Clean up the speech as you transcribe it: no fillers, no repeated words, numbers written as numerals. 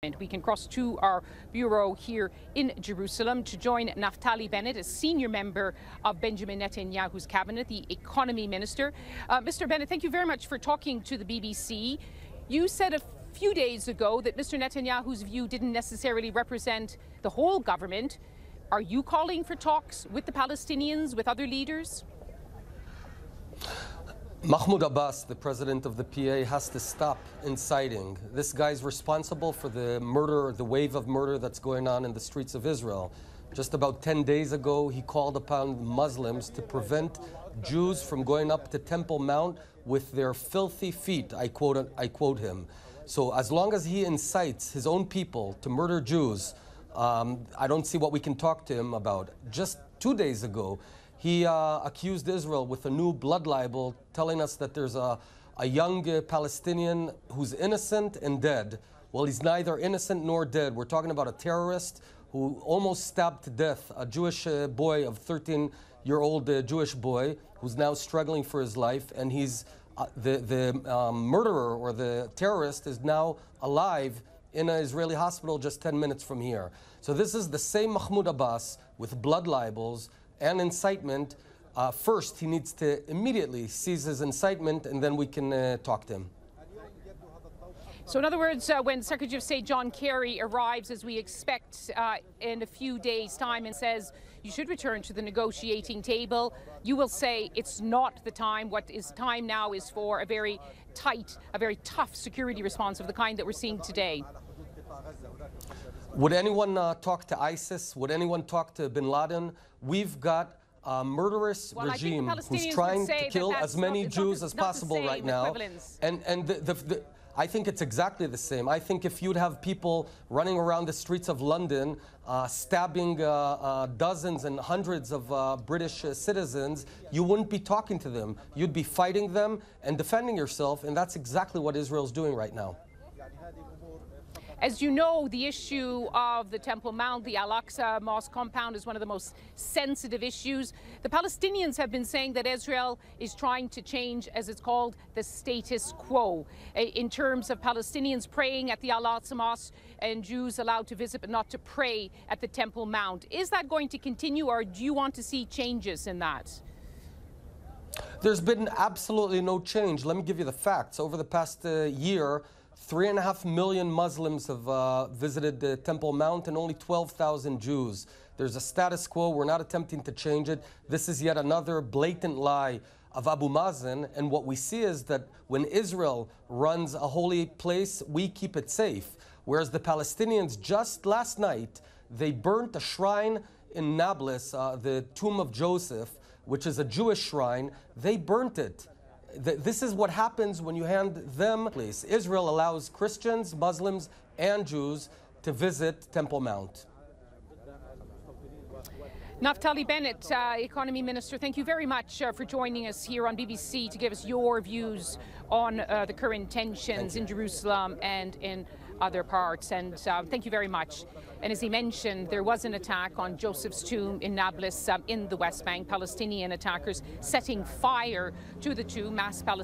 We can cross to our bureau here in Jerusalem to join Naftali Bennett, a senior member of Benjamin Netanyahu's cabinet, the economy minister. Mr. Bennett, thank you very much for talking to the BBC. You said a few days ago that Mr. Netanyahu's view didn't necessarily represent the whole government. Are you calling for talks with the Palestinians, with other leaders? Mahmoud Abbas, the president of the PA, has to stop inciting. This guy's responsible for the murder, the wave of murder that's going on in the streets of Israel. Just about 10 days ago, he called upon Muslims to prevent Jews from going up to Temple Mount with their filthy feet. I quote him. So as long as he incites his own people to murder Jews, I don't see what we can talk to him about. Just 2 days ago, he accused Israel with a new blood libel, telling us that there's a young Palestinian who's innocent and dead. Well, he's neither innocent nor dead. We're talking about a terrorist who almost stabbed to death a Jewish boy, of 13-year-old Jewish boy, who's now struggling for his life. And he's the murderer, or the terrorist, is now alive in an Israeli hospital just 10 minutes from here. So this is the same Mahmoud Abbas with blood libels and incitement. First, he needs to immediately cease his incitement, and then we can talk to him. So in other words, when Secretary of State John Kerry arrives, as we expect in a few days' time, and says you should return to the negotiating table, you will say it's not the time. What is time now is for a very tight, a very tough security response of the kind that we're seeing today. Would anyone talk to ISIS? Would anyone talk to bin Laden? We've got a murderous regime who's trying to kill as many Jews as possible right now. And I think it's exactly the same. I think if you'd have people running around the streets of London, stabbing dozens and hundreds of British citizens, you wouldn't be talking to them. You'd be fighting them and defending yourself, and that's exactly what Israel's doing right now. As you know, the issue of the Temple Mount, the Al-Aqsa Mosque compound, is one of the most sensitive issues. The Palestinians have been saying that Israel is trying to change, as it's called, the status quo, in terms of Palestinians praying at the Al-Aqsa Mosque and Jews allowed to visit but not to pray at the Temple Mount. Is that going to continue, or do you want to see changes in that? There's been absolutely no change. Let me give you the facts. Over the past year, 3.5 million Muslims have visited the Temple Mount, and only 12,000 Jews. There's a status quo. We're not attempting to change it. This is yet another blatant lie of Abu Mazen. And what we see is that when Israel runs a holy place, we keep it safe. Whereas the Palestinians, just last night, they burnt a shrine in Nablus, the tomb of Joseph, which is a Jewish shrine. They burnt it. This is what happens when you hand them place. Israel allows Christians, Muslims, and Jews to visit Temple Mount. Naftali Bennett, Economy Minister, thank you very much for joining us here on BBC to give us your views on the current tensions in Jerusalem and in other parts. And thank you very much. And as he mentioned, there was an attack on Joseph's tomb in Nablus in the West Bank. Palestinian attackers setting fire to the tomb, mass Palestinian